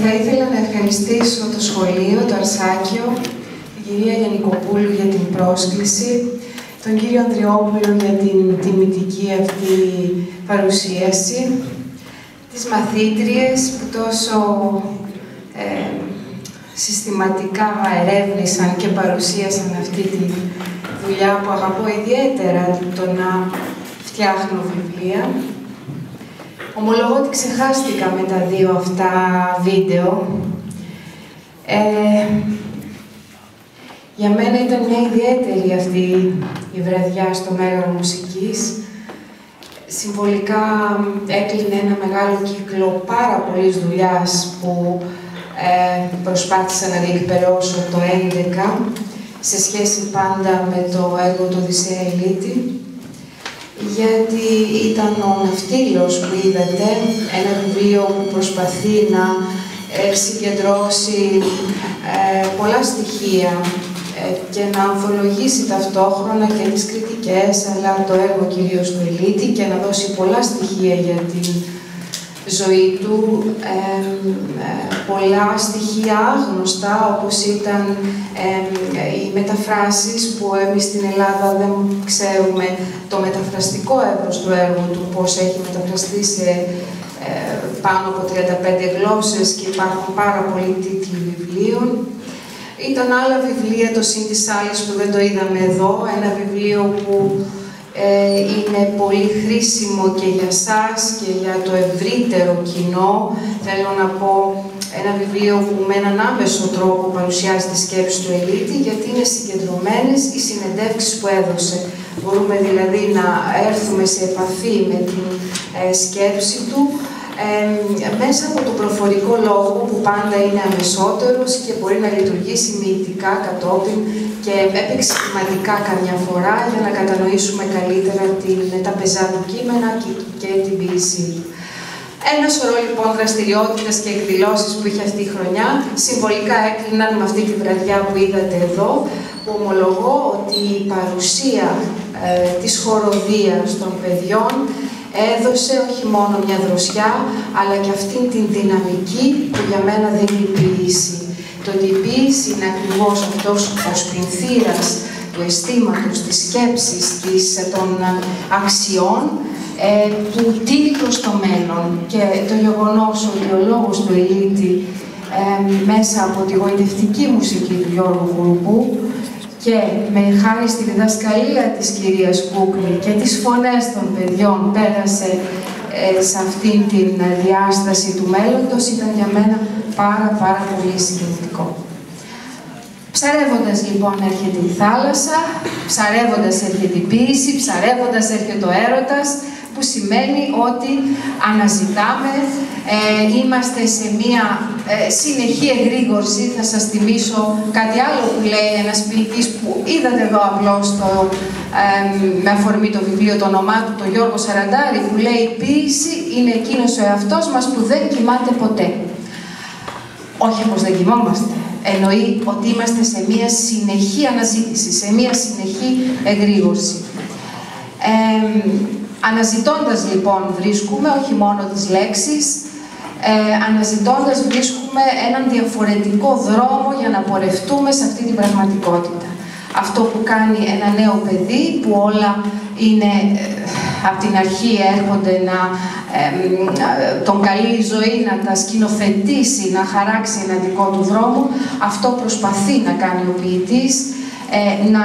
Θα ήθελα να ευχαριστήσω το σχολείο, το Αρσάκιο, την κυρία Γιαννικοπούλου για την πρόσκληση, τον κύριο Ανδριόπουλο για την τιμητική αυτή παρουσίαση, τις μαθήτριες που τόσο συστηματικά ερεύνησαν και παρουσίασαν αυτή τη δουλειά που αγαπώ ιδιαίτερα, το να φτιάχνω βιβλία. Ομολογώ ότι ξεχάστηκα με τα δύο αυτά βίντεο. Για μένα ήταν μια ιδιαίτερη αυτή η βραδιά στο Μέγαρο Μουσικής. Συμβολικά έκλεινε ένα μεγάλο κύκλο πάρα πολλής δουλειάς που προσπάθησα να διεκπαιρεώσω το 2011 σε σχέση πάντα με το έργο του Οδυσσέα Ηλίτη, γιατί ήταν ο Ναυτίλος που είδατε, ένα βιβλίο που προσπαθεί να συγκεντρώσει πολλά στοιχεία και να ανθολογήσει ταυτόχρονα και τις κριτικές, αλλά το έργο κυρίως του Ηλίτη και να δώσει πολλά στοιχεία για την ζωή του, πολλά στοιχεία άγνωστα, όπως ήταν οι μεταφράσεις που εμείς στην Ελλάδα δεν ξέρουμε το μεταφραστικό εύρος του έργου του, πώς έχει μεταφραστεί σε πάνω από 35 γλώσσες και υπάρχουν πάρα πολλοί τίτλοι βιβλίων. Ήταν άλλα βιβλία, το Συν της Άλλης που δεν το είδαμε εδώ, ένα βιβλίο που είναι πολύ χρήσιμο και για σας και για το ευρύτερο κοινό. Θέλω να πω, ένα βιβλίο που με έναν άμεσο τρόπο παρουσιάζει τη σκέψη του Ηλίτη, γιατί είναι συγκεντρωμένες οι συνεντεύξεις που έδωσε. Μπορούμε δηλαδή να έρθουμε σε επαφή με την σκέψη του μέσα από το προφορικό λόγο που πάντα είναι αμεσότερος και μπορεί να λειτουργήσει μυητικά κατόπιν και επεξηγηματικά καμιά φορά για να κατανοήσουμε καλύτερα τα πεζά του κείμενα και την ποίησή του. Ένα σωρό λοιπόν δραστηριότητες και εκδηλώσεις που είχε αυτή η χρονιά συμβολικά έκλειναν με αυτή τη βραδιά που είδατε εδώ, που ομολογώ ότι η παρουσία της χοροδίας των παιδιών έδωσε όχι μόνο μια δροσιά, αλλά και αυτήν την δυναμική που για μένα δίνει η ποίηση. Το ότι η ποίηση είναι ακριβώς αυτός ο σπινθήρας του αισθήματος, της σκέψης, των αξιών, που τίνει προς το μέλλον. Και το γεγονός ότι ο λόγος του Ηλίτη μέσα από τη γοητευτική μουσική του Γιώργου Γουρουμπού και με χάρη στη διδασκαλία της κυρίας Κούκλη και τις φωνές των παιδιών πέρασε σε αυτήν την διάσταση του μέλλοντος, ήταν για μένα πάρα πολύ συγκινητικό. Ψαρεύοντας λοιπόν έρχεται η θάλασσα, ψαρεύοντας έρχεται η ποίηση, ψαρεύοντας έρχεται ο έρωτας, που σημαίνει ότι αναζητάμε, είμαστε σε μία συνεχή εγρήγορση. Θα σας θυμίσω κάτι άλλο που λέει ένας ποιητής που είδατε εδώ απλώς με αφορμή το βιβλίο, το όνομά του, τον Γιώργο Σαραντάρη, που λέει «Η ποίηση είναι εκείνος ο εαυτός μας που δεν κοιμάται ποτέ». Όχι πως δεν κοιμόμαστε. Εννοεί ότι είμαστε σε μία συνεχή αναζήτηση, σε μία συνεχή εγρήγορση. Αναζητώντας λοιπόν βρίσκουμε όχι μόνο τις λέξεις, αναζητώντας βρίσκουμε έναν διαφορετικό δρόμο για να πορευτούμε σε αυτή την πραγματικότητα. Αυτό που κάνει ένα νέο παιδί, που όλα είναι από την αρχή έρχονται να τον καλεί η ζωή, να τα σκηνοθετήσει, να χαράξει ένα δικό του δρόμο, αυτό προσπαθεί να κάνει ο ποιητής, να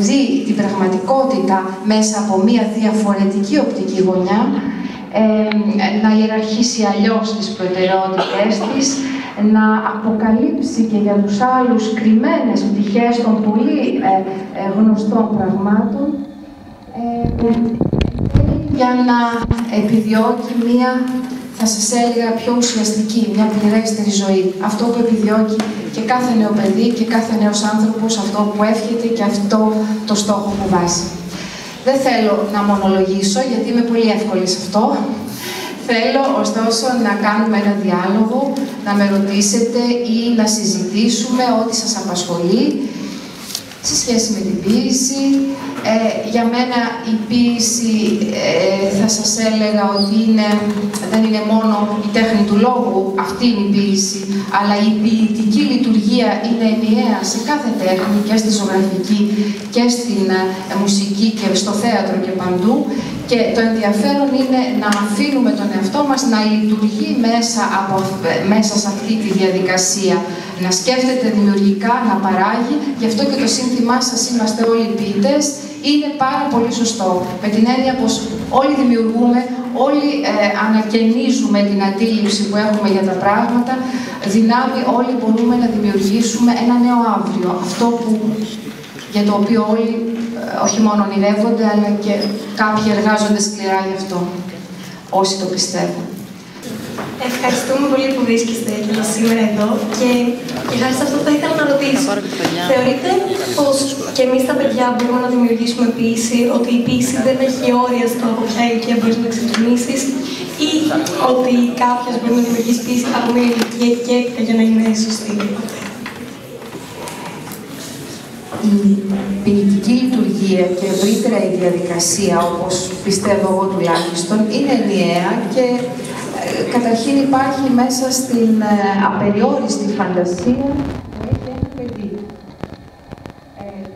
δει την πραγματικότητα μέσα από μία διαφορετική οπτική γωνιά, να ιεραρχήσει αλλιώς τις προτεραιότητές της, να αποκαλύψει και για τους άλλους κρυμμένες πτυχές των πολύ γνωστών πραγμάτων, για να επιδιώκει μία, θα σας έλεγα, πιο ουσιαστική, μια πληρέστερη ζωή. Αυτό που επιδιώκει και κάθε νέο παιδί και κάθε νέος άνθρωπος, αυτό που εύχεται και αυτό το στόχο που βάζει. Δεν θέλω να μονολογήσω, γιατί είμαι πολύ εύκολη σε αυτό. Θέλω, ωστόσο, να κάνουμε ένα διάλογο, να με ρωτήσετε ή να συζητήσουμε ό,τι σας απασχολεί σε σχέση με την ποίηση, Για μένα η ποίηση, θα σας έλεγα ότι δεν είναι μόνο η τέχνη του λόγου, αυτή είναι η ποίηση, αλλά η ποιητική λειτουργία είναι ενιαία σε κάθε τέχνη, και στη ζωγραφική και στην μουσική και στο θέατρο και παντού. Και το ενδιαφέρον είναι να αφήνουμε τον εαυτό μας να λειτουργεί μέσα σε αυτή τη διαδικασία, να σκέφτεται δημιουργικά, να παράγει. Γι' αυτό και το σύνθημά σας, είμαστε όλοι ποιητές, είναι πάρα πολύ σωστό. Με την έννοια πως όλοι δημιουργούμε, όλοι ανακαινίζουμε την αντίληψη που έχουμε για τα πράγματα, δυνάμει όλοι μπορούμε να δημιουργήσουμε ένα νέο αύριο. Αυτό για το οποίο όλοι όχι μόνο ονειρεύονται, αλλά και κάποιοι εργάζονται σκληρά γι' αυτό, όσοι το πιστεύουν. Ευχαριστούμε πολύ που βρίσκεστε σήμερα εδώ και χάρη σε αυτό θα ήθελα να ρωτήσω. Θεωρείτε πως και εμείς τα παιδιά μπορούμε να δημιουργήσουμε ποίηση, ότι η ποίηση δεν έχει όρια στο από ποια ηλικία μπορείς να ξεκινήσεις, ή ότι κάποιος μπορεί να δημιουργήσει ποίηση από μια ηλικία και έπειτα για να είναι σωστή? Η ποιητική λειτουργία και ευρύτερα η διαδικασία, όπως πιστεύω εγώ τουλάχιστον, είναι ενιαία και καταρχήν υπάρχει μέσα στην απεριόριστη φαντασία που έχει ένα παιδί.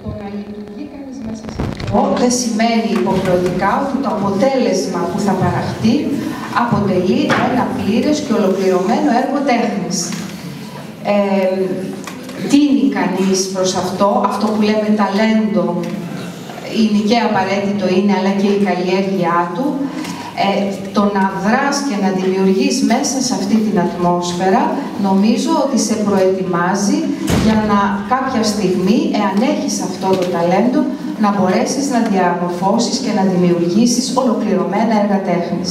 Το να λειτουργεί κανείς μέσα σε αυτό δεν σημαίνει υποχρεωτικά ότι το αποτέλεσμα που θα παραχθεί αποτελεί ένα πλήρες και ολοκληρωμένο έργο τέχνης. Τίνει κανείς προς αυτό που λέμε ταλέντο, είναι και απαραίτητο είναι, αλλά και η καλλιέργειά του, το να δράς και να δημιουργείς μέσα σε αυτή την ατμόσφαιρα, νομίζω ότι σε προετοιμάζει για να κάποια στιγμή, εάν έχεις αυτό το ταλέντο, να μπορέσεις να διαμορφώσεις και να δημιουργήσεις ολοκληρωμένα έργα τέχνης.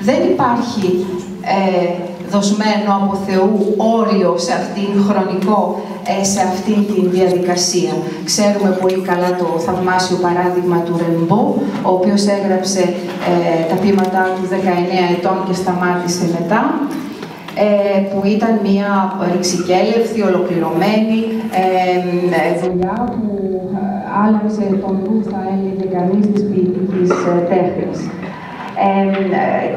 Δεν υπάρχει δοσμένο από Θεού όριο σε αυτήν, χρονικό, σε αυτήν τη διαδικασία. Ξέρουμε πολύ καλά το θαυμάσιο παράδειγμα του Ρεμπό, ο οποίος έγραψε τα ποίηματά του 19 ετών και σταμάτησε μετά, που ήταν μια ρηξικέλευθη, ολοκληρωμένη δουλειά που άλλαξε τον νου, θα έλεγε κανείς, της ποιητικής τέχνης.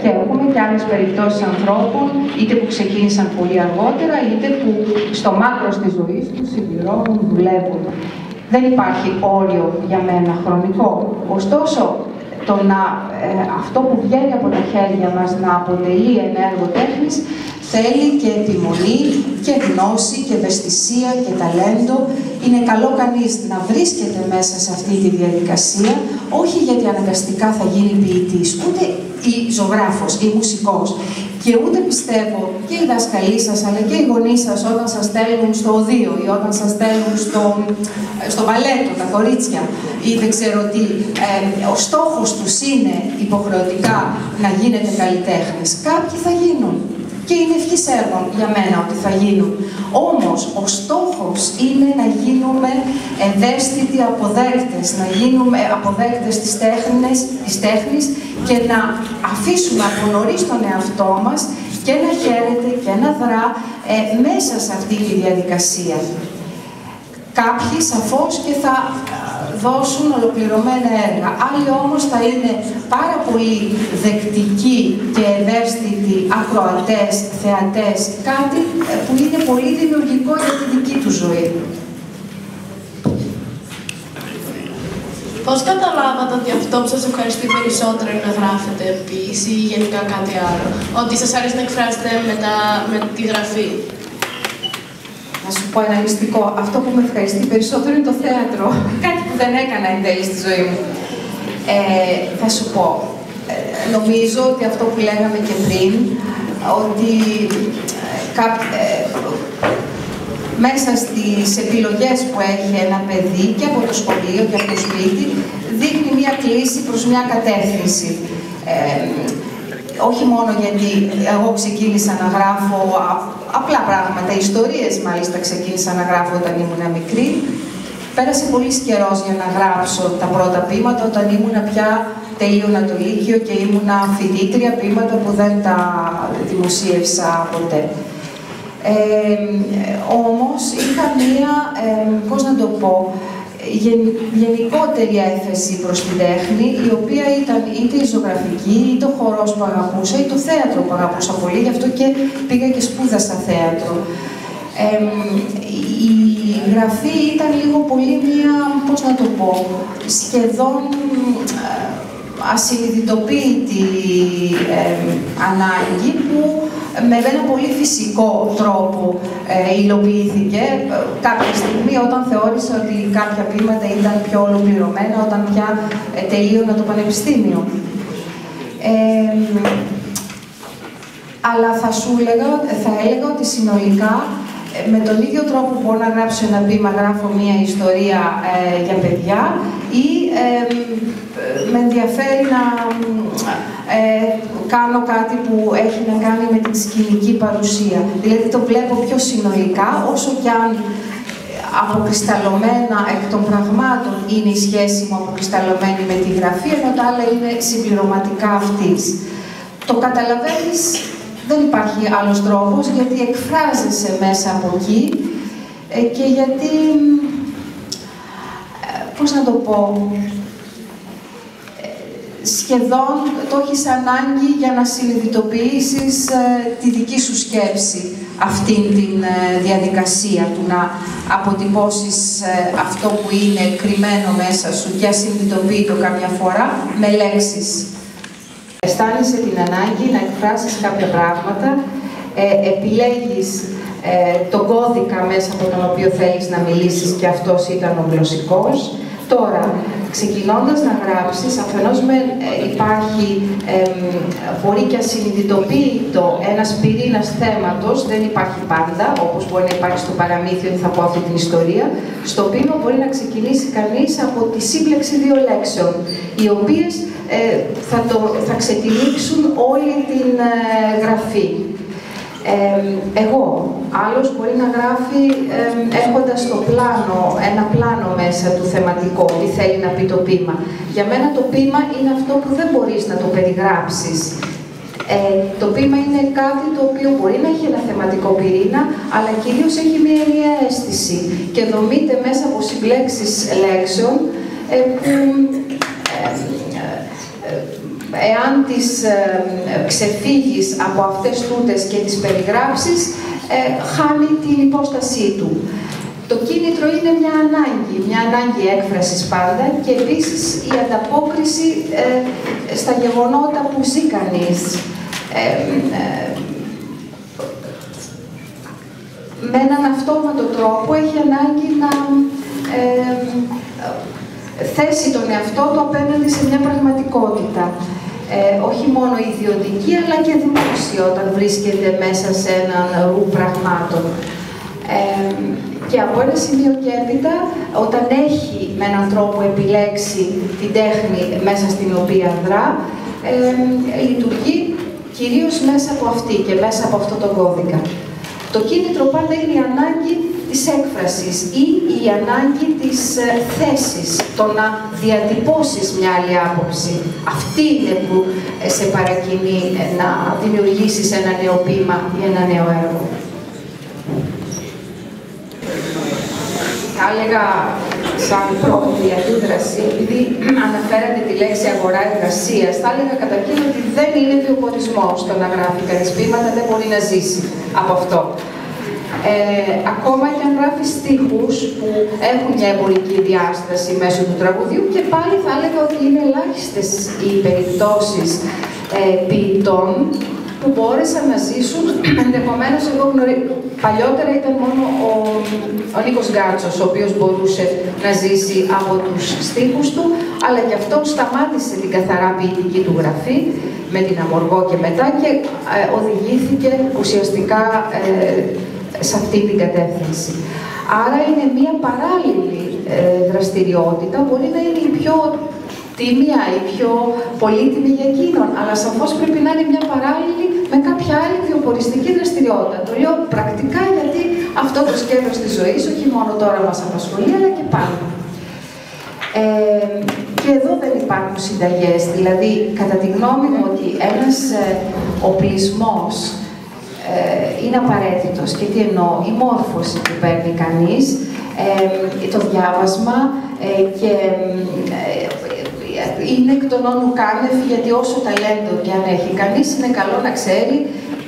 Και έχουμε και άλλες περιπτώσεις ανθρώπων, είτε που ξεκίνησαν πολύ αργότερα, είτε που στο μάκρος της ζωής τους συμπληρώνουν, δουλεύουν. Δεν υπάρχει όριο για μένα χρονικό. Ωστόσο, αυτό που βγαίνει από τα χέρια μας να αποτελεί ένα έργο τέχνης, θέλει και επιμονή και γνώση και ευαισθησία και ταλέντο. Είναι καλό κανείς να βρίσκεται μέσα σε αυτή τη διαδικασία, όχι γιατί αναγκαστικά θα γίνει ποιητής, ούτε ή ζωγράφος ή μουσικός. Και ούτε πιστεύω και οι δάσκαλοι σας, αλλά και οι γονείς σας όταν σας στέλνουν στο οδείο ή όταν σας στέλνουν στο μπαλέτο, τα κορίτσια ή δεν ξέρω τι, ο στόχος τους είναι υποχρεωτικά να γίνετε καλλιτέχνες. Κάποιοι θα γίνουν. Και είναι ευχής έργων για μένα ότι θα γίνουν. Όμως, ο στόχος είναι να γίνουμε ευαίσθητοι αποδέκτες, να γίνουμε αποδέκτες της τέχνης και να αφήσουμε από νωρίς τον εαυτό μας και να χαίρεται και να δρά μέσα σε αυτή τη διαδικασία. Κάποιοι σαφώς και θα δώσουν ολοκληρωμένα έργα. Άλλοι όμως θα είναι πάρα πολύ δεκτικοί και ευαίσθητοι ακροατές, θεατές, κάτι που είναι πολύ δημιουργικό για τη δική του ζωή. Πώς καταλάβατε ότι αυτό που σας ευχαριστεί περισσότερο είναι να γράφετε ποίηση ή γενικά κάτι άλλο? Ότι σας αρέσει να εκφράσετε με τη γραφή? Να σου πω ένα μυστικό. Αυτό που με ευχαριστεί περισσότερο είναι το θέατρο. Κάτι που δεν έκανα εν τέλει στη ζωή μου. Θα σου πω. Νομίζω ότι αυτό που λέγαμε και πριν, ότι μέσα στις επιλογές που έχει ένα παιδί και από το σχολείο και από το σπίτι, δείχνει μια κλίση προς μια κατεύθυνση. Όχι μόνο γιατί εγώ ξεκίνησα να γράφω απλά πράγματα, ιστορίες μάλιστα ξεκίνησα να γράφω όταν ήμουν μικρή. Πέρασε πολύς καιρός για να γράψω τα πρώτα ποίηματα, όταν ήμουν πια τελείωνα το Λύκειο και ήμουν φοιτήτρια, ποίηματα που δεν τα δημοσίευσα ποτέ. Όμως είχα μία, πώς να το πω, γενικότερη έφεση προς την τέχνη, η οποία ήταν είτε η ζωγραφική, είτε ο χορός που αγαπούσα, είτε το θέατρο που αγαπούσα πολύ, γι' αυτό και πήγα και σπούδασα θέατρο. Η γραφή ήταν λίγο πολύ μία, πώς να το πω, σχεδόν ασυνειδητοποίητη ανάγκη που με ένα πολύ φυσικό τρόπο υλοποιήθηκε κάποια στιγμή όταν θεώρησα ότι κάποια βήματα ήταν πιο ολοκληρωμένα, όταν πια τελείωνα το πανεπιστήμιο. Αλλά θα έλεγα ότι συνολικά με τον ίδιο τρόπο που μπορώ να γράψω ένα ποίημα, γράφω μία ιστορία για παιδιά ή με ενδιαφέρει να κάνω κάτι που έχει να κάνει με την σκηνική παρουσία. Δηλαδή το βλέπω πιο συνολικά, όσο κι αν αποκρισταλωμένα εκ των πραγμάτων είναι η σχέση μου αποκρισταλωμένη με τη γραφή, ενώ τα άλλα είναι συμπληρωματικά αυτής. Το καταλαβαίνεις, δεν υπάρχει άλλος τρόπος, γιατί εκφράζεσαι μέσα από εκεί και γιατί, πώς να το πω, σχεδόν το έχεις ανάγκη για να συνειδητοποιήσεις τη δική σου σκέψη αυτήν την διαδικασία του να αποτυπώσεις αυτό που είναι κρυμμένο μέσα σου και ασυνειδητοποιητό καμιά φορά με λέξεις. Αισθάνεσαι την ανάγκη να εκφράσεις κάποια πράγματα, επιλέγεις τον κώδικα μέσα από τον οποίο θέλεις να μιλήσεις και αυτός ήταν ο γλωσσικός. Τώρα, ξεκινώντας να γράψεις, αφενός υπάρχει, μπορεί και ασυνειδητοποιητό ένας πυρήνας θέματος, δεν υπάρχει πάντα, όπως μπορεί να υπάρχει στο παραμύθι ότι θα πω αυτή την ιστορία. Στο ποίημα μπορεί να ξεκινήσει κανείς από τη σύμπλεξη δύο λέξεων, οι οποίες θα ξετυλίξουν όλη την γραφή. Εγώ, άλλος μπορεί να γράφει έχοντας στο πλάνο, ένα πλάνο μέσα του θεματικό, τι θέλει να πει το ποίημα. Για μένα το ποίημα είναι αυτό που δεν μπορείς να το περιγράψεις. Το ποίημα είναι κάτι το οποίο μπορεί να έχει ένα θεματικό πυρήνα, αλλά κυρίως έχει μια ενιαία αίσθηση και δομείται μέσα από συμπλέξεις λέξεων που εάν τις ξεφύγεις από αυτές τούτες και τις περιγράψεις, χάνει την υπόστασή του. Το κίνητρο είναι μια ανάγκη έκφρασης πάντα και επίσης η ανταπόκριση στα γεγονότα που ζει κανείς. Με έναν αυτόματο τρόπο έχει ανάγκη να θέσει τον εαυτό του απέναντι σε μια πραγματικότητα. Όχι μόνο ιδιωτική, αλλά και δημόσια, όταν βρίσκεται μέσα σε έναν ρου πραγμάτων. Και από ένα σημείο και έπειτα, όταν έχει με έναν τρόπο επιλέξει την τέχνη μέσα στην οποία δρά, λειτουργεί κυρίως μέσα από αυτή και μέσα από αυτό το κώδικα. Το κίνητρο πάντα είναι η ανάγκη της έκφρασης ή η ανάγκη της θέσης, το να διατυπώσεις μια άλλη άποψη. Αυτή είναι που σε παρακινεί να δημιουργήσεις ένα νέο ποίημα ή ένα νέο έργο. Θα έλεγα σαν πρώτη αντίδραση, επειδή αναφέρατε τη λέξη αγορά-εργασίας, θα έλεγα καταρχήν ότι δεν είναι βιοπορισμός το να γράφει κανείς ποίηματα, δεν μπορεί να ζήσει από αυτό. Ακόμα και αν γράφει στίχους που έχουν μια εμπορική διάσταση μέσω του τραγουδιού, και πάλι θα έλεγα ότι είναι ελάχιστες οι περιπτώσεις ποιητών που μπόρεσαν να ζήσουν. Ενδεχομένως, εγώ παλιότερα ήταν μόνο ο Νίκος Γκάτσος, ο οποίος μπορούσε να ζήσει από τους στίχους του, αλλά και αυτό σταμάτησε την καθαρά ποιητική του γραφή με την Αμοργό και μετά και οδηγήθηκε ουσιαστικά σε αυτή την κατεύθυνση. Άρα είναι μια παράλληλη δραστηριότητα, μπορεί να είναι η πιο τίμια, η πιο πολύτιμη για εκείνον, αλλά σαφώς πρέπει να είναι μια παράλληλη με κάποια άλλη βιοποριστική δραστηριότητα. Το λέω πρακτικά γιατί αυτό το σκέλος της ζωής όχι μόνο τώρα μας απασχολεί, αλλά και πάντα. Και εδώ δεν υπάρχουν συνταγές, δηλαδή κατά τη γνώμη μου ότι ένας οπλισμός είναι απαραίτητος. Και τι εννοώ, η μόρφωση που παίρνει κανείς, το διάβασμα, και είναι εκ των όνου κάνευ, γιατί όσο ταλέντο και αν έχει κανείς, είναι καλό να ξέρει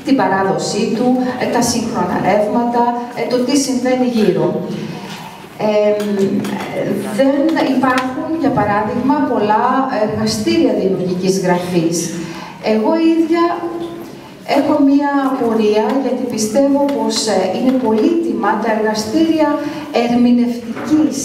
την παράδοσή του, τα σύγχρονα ρεύματα, το τι συμβαίνει γύρω. Δεν υπάρχουν, για παράδειγμα, πολλά εργαστήρια δημιουργικής γραφής. Εγώ ίδια έχω μία απορία, γιατί πιστεύω πως είναι πολύτιμα τα εργαστήρια ερμηνευτικής,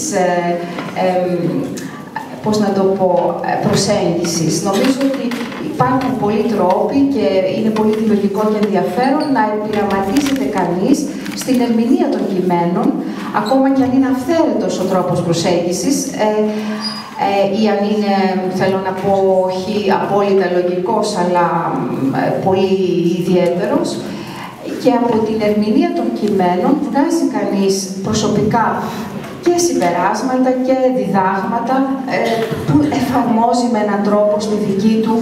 πώς να το πω, προσέγγισης. Νομίζω ότι υπάρχουν πολλοί τρόποι και είναι πολύ δημιουργικό και ενδιαφέρον να πειραματίζεται κανείς στην ερμηνεία των κειμένων, ακόμα και αν είναι αυθαίρετος ο τρόπος προσέγγισης, ή αν είναι, θέλω να πω, όχι απόλυτα λογικός, αλλά πολύ ιδιαίτερος. Και από την ερμηνεία των κειμένων βγάζει κανείς προσωπικά και συμπεράσματα και διδάγματα που εφαρμόζει με έναν τρόπο στη δική του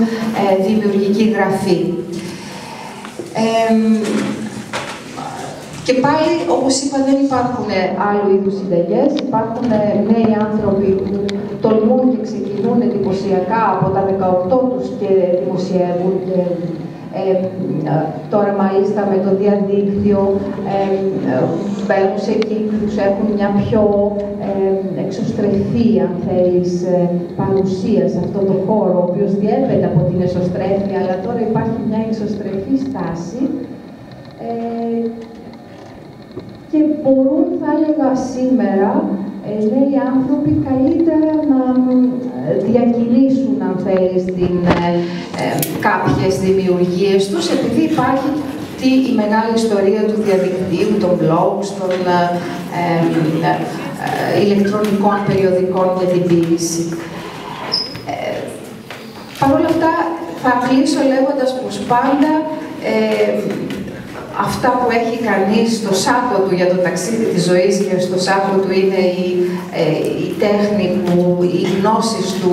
δημιουργική γραφή. Και πάλι, όπως είπα, δεν υπάρχουν άλλου είδους συνταγές. Υπάρχουν νέοι άνθρωποι που τολμούν και ξεκινούν εντυπωσιακά από τα 18 τους και δημοσιεύουν. Τώρα μάλιστα με το διαδίκτυο μπαίνουν σε κύκλους, έχουν μια πιο εξωστρεφή, αν θέλεις, παρουσία σε αυτό το χώρο, ο οποίος διέπεται από την εσωστρέφεια, αλλά τώρα υπάρχει μια εξωστρεφή στάση και μπορούν, θα έλεγα σήμερα, νέοι άνθρωποι καλύτερα να διακινήσουν, αν θέλεις, κάποιες δημιουργίες τους, επειδή υπάρχει η μεγάλη ιστορία του διαδικτύου, των blogs, των ηλεκτρονικών περιοδικών για την ποίηση. Παρ' όλα αυτά, θα κλείσω λέγοντας πως πάντα αυτά που έχει κανείς στο σάκο του για το ταξίδι της ζωής και στο σάκο του είναι η τέχνη του, οι γνώσεις του,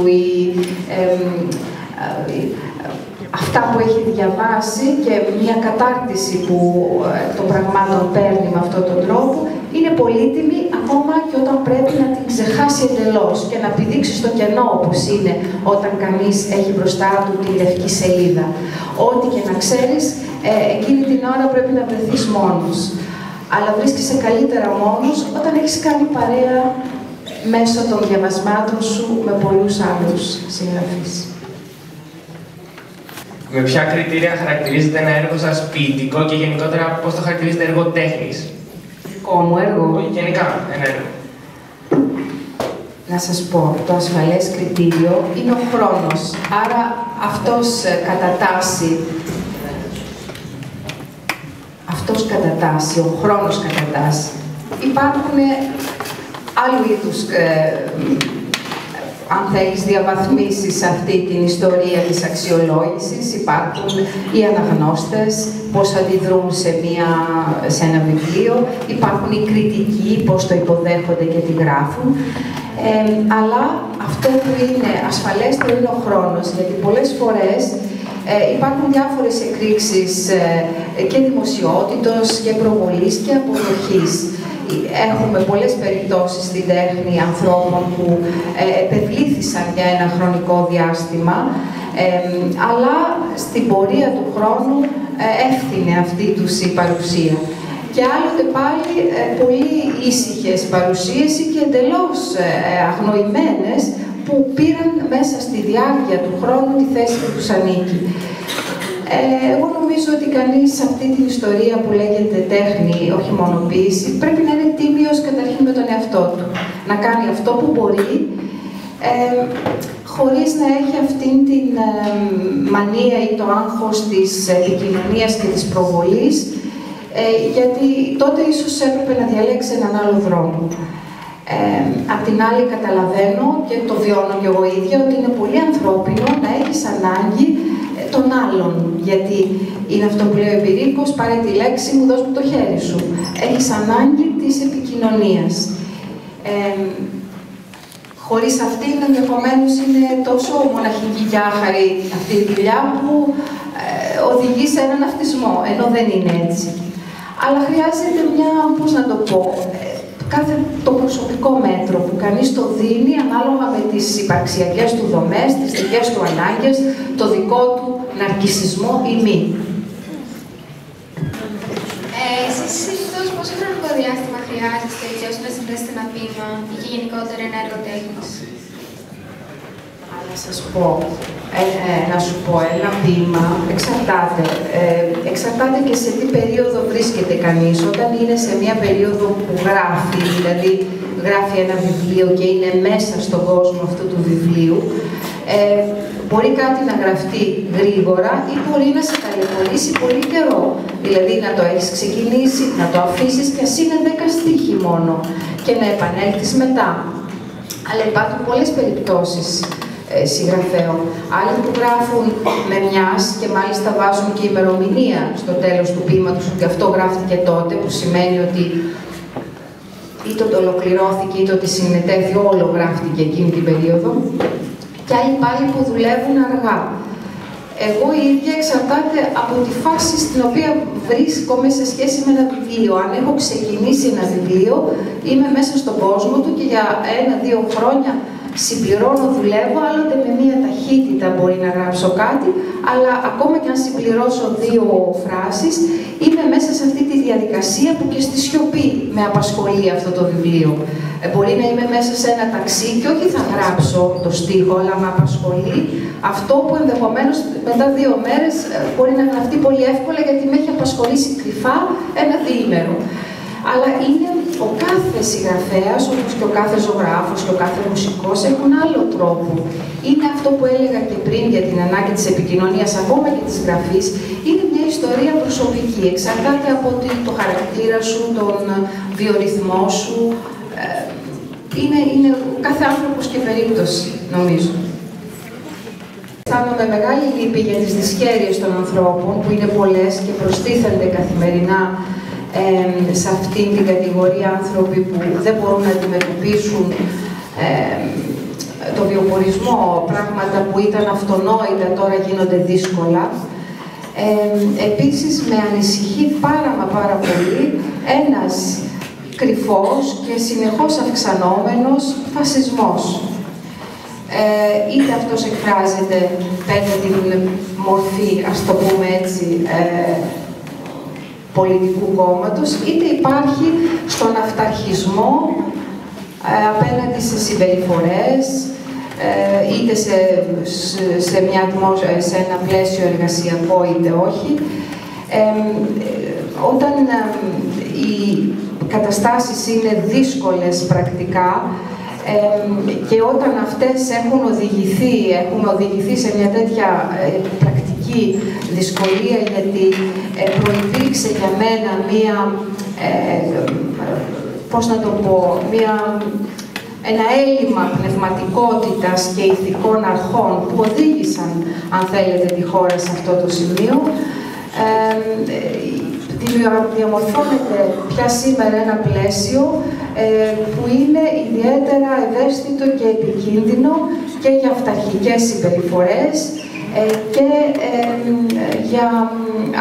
αυτά που έχει διαβάσει και μια κατάρτιση που των πραγμάτων παίρνει με αυτόν τον τρόπο, είναι πολύτιμη ακόμα και όταν πρέπει να την ξεχάσει εντελώς και να πηδήξει στο κενό, όπως είναι όταν κανείς έχει μπροστά του τη λευκή σελίδα. Ό,τι και να ξέρεις, εκείνη την ώρα πρέπει να βρεθείς μόνος. Αλλά βρίσκεσαι καλύτερα μόνος όταν έχεις κάνει παρέα μέσω των διαβασμάτων σου με πολλούς άλλους συγγραφείς. Με ποια κριτήρια χαρακτηρίζεται ένα έργο σας ποιητικό και γενικότερα πώς το χαρακτηρίζετε έργο τέχνης? Δικό μου έργο. Γενικά, ένα έργο. Να σας πω, το ασφαλές κριτήριο είναι ο χρόνος. Άρα αυτός κατατάσσει, ο χρόνος κατατάσσει. Υπάρχουν άλλου είδους, αν θέλεις, διαβαθμίσεις σε αυτή την ιστορία της αξιολόγησης. Υπάρχουν οι αναγνώστες, πώς αντιδρούν σε ένα βιβλίο. Υπάρχουν οι κριτικοί, πώς το υποδέχονται και τι γράφουν. Αλλά αυτό που είναι ασφαλέστερο είναι ο χρόνος, γιατί πολλές φορές υπάρχουν διάφορες εκρήξεις και δημοσιότητος και προβολής και αποδοχής. Έχουμε πολλές περιπτώσεις στην τέχνη ανθρώπων που επευλήθησαν για ένα χρονικό διάστημα, αλλά στην πορεία του χρόνου έφθινε αυτή τους η παρουσία. Και άλλοτε πάλι πολύ ήσυχες παρουσίες και εντελώς αγνοημένες που πήραν μέσα στη διάρκεια του χρόνου τη θέση που τους ανήκει. Εγώ νομίζω ότι κανείς σε αυτή την ιστορία που λέγεται τέχνη, όχι μόνο ποίηση, πρέπει να είναι τίμιος καταρχήν με τον εαυτό του. Να κάνει αυτό που μπορεί, χωρίς να έχει αυτήν την μανία ή το άγχος της επικοινωνίας και της προβολής, γιατί τότε ίσως έπρεπε να διαλέξει έναν άλλο δρόμο. Απ' την άλλη καταλαβαίνω και το βιώνω κι εγώ ίδια ότι είναι πολύ ανθρώπινο να έχεις ανάγκη των άλλων. Γιατί είναι αυτό που λέει ο Επιρίκος, πάρε τη λέξη μου, δώσ' μου το χέρι σου. Έχεις ανάγκη της επικοινωνίας. Χωρίς αυτήν ενδεχομένως είναι τόσο μοναχική και άχαρη αυτή η δουλειά που οδηγεί σε έναν αυτισμό, ενώ δεν είναι έτσι. Αλλά χρειάζεται μια, πώς να το πω, το προσωπικό μέτρο που κανείς το δίνει ανάλογα με τις υπαρξιακές του δομές, τις δικές του ανάγκες, το δικό του ναρκισσισμό ή μη. Εσείς συνήθως πόσο χρονικό διάστημα χρειάζεστε έτσι ώστε να συνδέσετε ένα ποίημα ή και γενικότερα ένα έργο τέχνης? Να σου πω, ένα ποίημα εξαρτάται και σε τι περίοδο βρίσκεται κανείς. Όταν είναι σε μια περίοδο που γράφει, δηλαδή γράφει ένα βιβλίο και είναι μέσα στον κόσμο αυτού του βιβλίου, μπορεί κάτι να γραφτεί γρήγορα ή μπορεί να σε ταλαιπωρήσει πολύ καιρό. Δηλαδή να το έχεις ξεκινήσει, να το αφήσεις και ας είναι 10 στίχοι μόνο και να επανέλθεις μετά. Αλλά υπάρχουν πολλές περιπτώσεις συγγραφέων. Άλλοι που γράφουν με μιας και μάλιστα βάζουν και ημερομηνία στο τέλος του ποίηματος ότι αυτό γράφτηκε τότε, που σημαίνει ότι είτε το ολοκληρώθηκε είτε ότι συνετέθη όλο γράφτηκε εκείνη την περίοδο. Και άλλοι πάλι που δουλεύουν αργά. Εγώ η ίδια εξαρτάται από τη φάση στην οποία βρίσκομαι σε σχέση με ένα βιβλίο. Αν έχω ξεκινήσει ένα βιβλίο, είμαι μέσα στον κόσμο του και για 1-2 χρόνια συμπληρώνω, δουλεύω, άλλοτε με μία ταχύτητα μπορεί να γράψω κάτι, αλλά ακόμα και αν συμπληρώσω 2 φράσεις, είμαι μέσα σε αυτή τη διαδικασία που και στη σιωπή με απασχολεί αυτό το βιβλίο. Μπορεί να είμαι μέσα σε ένα ταξί και όχι θα γράψω το στίχο, αλλά με απασχολεί αυτό που ενδεχομένως μετά 2 μέρες μπορεί να γραφτεί πολύ εύκολα γιατί με έχει απασχολήσει κρυφά 1 διήμερο. Αλλά είναι ο κάθε συγγραφέας, όπως και ο κάθε ζωγράφος και ο κάθε μουσικός, έχουν άλλο τρόπο. Είναι αυτό που έλεγα και πριν για την ανάγκη της επικοινωνίας, ακόμα και της γραφής, είναι μια ιστορία προσωπική. Εξαρτάται από το χαρακτήρα σου, τον βιορυθμό σου. Είναι κάθε άνθρωπος και περίπτωση, νομίζω. Αισθάνομαι μεγάλη λύπη για τις δυσχέρειες των ανθρώπων, που είναι πολλές και προστίθενται καθημερινά σε αυτήν την κατηγορία άνθρωποι που δεν μπορούν να αντιμετωπίσουν το βιοπορισμό, πράγματα που ήταν αυτονόητα τώρα γίνονται δύσκολα. Επίσης με ανησυχεί πάρα πολύ ένας κρυφός και συνεχώς αυξανόμενος φασισμός. Είτε αυτός εκφράζεται παίρνει την μορφή, ας το πούμε έτσι, πολιτικού κόμματος, είτε υπάρχει στον αυταρχισμό απέναντι σε συμπεριφορές, είτε σε ένα πλαίσιο εργασιακό είτε όχι. Όταν οι καταστάσεις είναι δύσκολες πρακτικά και όταν αυτές έχουν οδηγηθεί σε μια τέτοια πρακτική δυσκολία, γιατί προϋπήρξε για μένα ένα έλλειμμα πνευματικότητας και ηθικών αρχών που οδήγησαν, αν θέλετε, τη χώρα σε αυτό το σημείο, διαμορφώνεται πια σήμερα ένα πλαίσιο που είναι ιδιαίτερα ευαίσθητο και επικίνδυνο και για αυταρχικές συμπεριφορές και για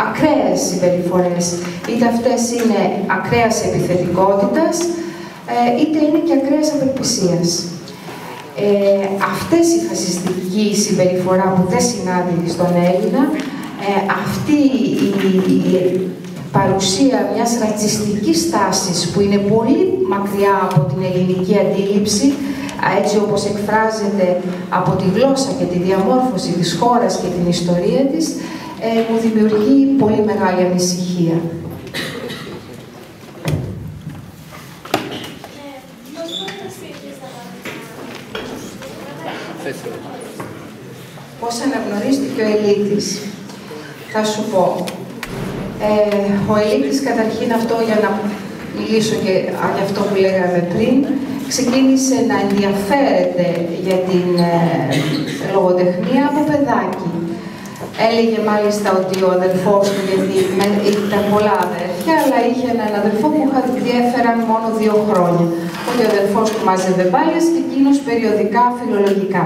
ακραίες συμπεριφορές. Είτε αυτές είναι ακραίας επιθετικότητας, είτε είναι και ακραίας απελπισίας. Αυτές η φασιστική συμπεριφορά που δεν συνάδει στον Έλληνα, αυτή η παρουσία μιας ρατσιστικής τάσης που είναι πολύ μακριά από την ελληνική αντίληψη, έτσι όπως εκφράζεται από τη γλώσσα και τη διαμόρφωση της χώρας και την ιστορία της, μου δημιουργεί πολύ μεγάλη ανησυχία. Πώς αναγνωρίστηκε ο Ελίτης? Θα σου πω. Ο Ελίτης, καταρχήν αυτό, για να μιλήσω και για αυτό που λέγαμε πριν, ξεκίνησε να ενδιαφέρεται για την λογοτεχνία από παιδάκι. Έλεγε μάλιστα ότι ο αδελφός του, γιατί ήταν πολλά αδέρφια, αλλά είχε έναν αδελφό που διέφεραν μόνο 2 χρόνια. Ότι ο αδελφός του μάζευε μπάλες και εκείνος περιοδικά φιλολογικά.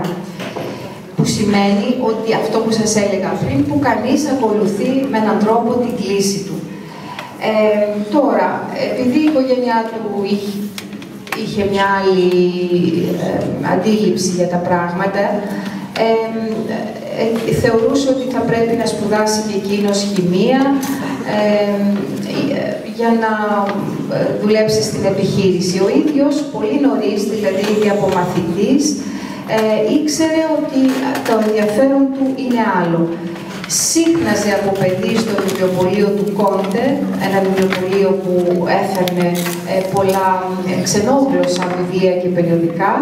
Που σημαίνει ότι αυτό που σας έλεγα πριν, που κανείς ακολουθεί με έναν τρόπο την κλίση του. Τώρα, επειδή η οικογένειά του είχε μια άλλη αντίληψη για τα πράγματα. Θεωρούσε ότι θα πρέπει να σπουδάσει και εκείνος χημεία για να δουλέψει στην επιχείρηση. Ο ίδιος πολύ νωρίς, δηλαδή ήδη από μαθητής, ήξερε ότι το ενδιαφέρον του είναι άλλο. Σύχναζε από παιδί στο βιβλιοπωλείο του Κόντε, ένα βιβλιοπωλείο που έφερνε πολλά ξενόγλωσσα βιβλία και περιοδικά.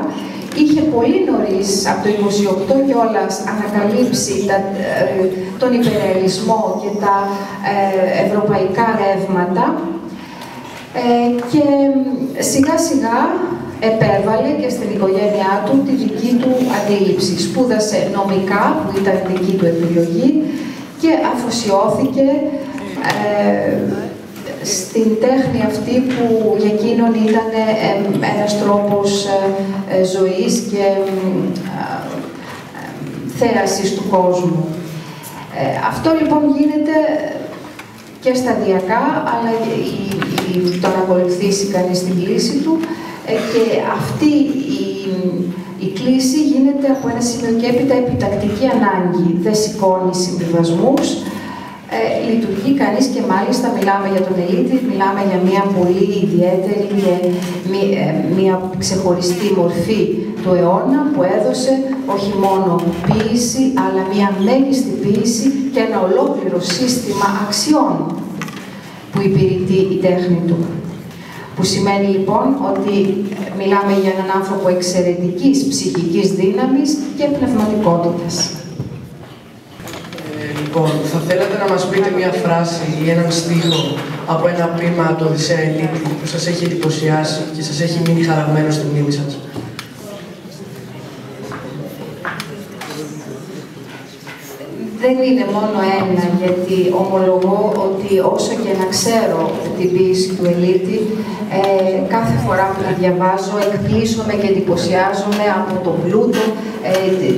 Είχε πολύ νωρίς, από το 28 κιόλας, ανακαλύψει τον υπερρεαλισμό και τα ευρωπαϊκά ρεύματα και σιγά σιγά επέβαλε και στην οικογένειά του τη δική του αντίληψη. Σπούδασε νομικά, που ήταν δική του επιλογή, και αφοσιώθηκε στην τέχνη αυτή που για εκείνον ήταν ένας τρόπος ζωής και θέασης του κόσμου. Αυτό λοιπόν γίνεται και σταδιακά, αλλά το να ακολουθήσει κανείς την κλίση του, και αυτή η κλίση γίνεται από ένα σημείο και έπειτα επιτακτική ανάγκη. Δεν σηκώνει συμβιβασμούς, λειτουργεί κανείς και μάλιστα μιλάμε για τον Ελίτη, μιλάμε για μια πολύ ιδιαίτερη και μια ξεχωριστή μορφή του αιώνα που έδωσε όχι μόνο ποίηση, αλλά μια μέγιστη ποίηση και ένα ολόκληρο σύστημα αξιών που υπηρετεί η τέχνη του. Που σημαίνει λοιπόν ότι μιλάμε για έναν άνθρωπο εξαιρετικής ψυχικής δύναμης και πνευματικότητας. Λοιπόν, θα θέλατε να μας πείτε μια φράση ή έναν στίχο από ένα ποίημα του Οδυσσέα Ελίτη που σας έχει εντυπωσιάσει και σας έχει μείνει χαραγμένο στη μνήμη σας? Δεν είναι μόνο ένα, γιατί ομολογώ ότι όσο και να ξέρω την ποίηση του Ελίτη, κάθε φορά που τη διαβάζω εκπλήσωμαι και εντυπωσιάζομαι από τον πλούτο,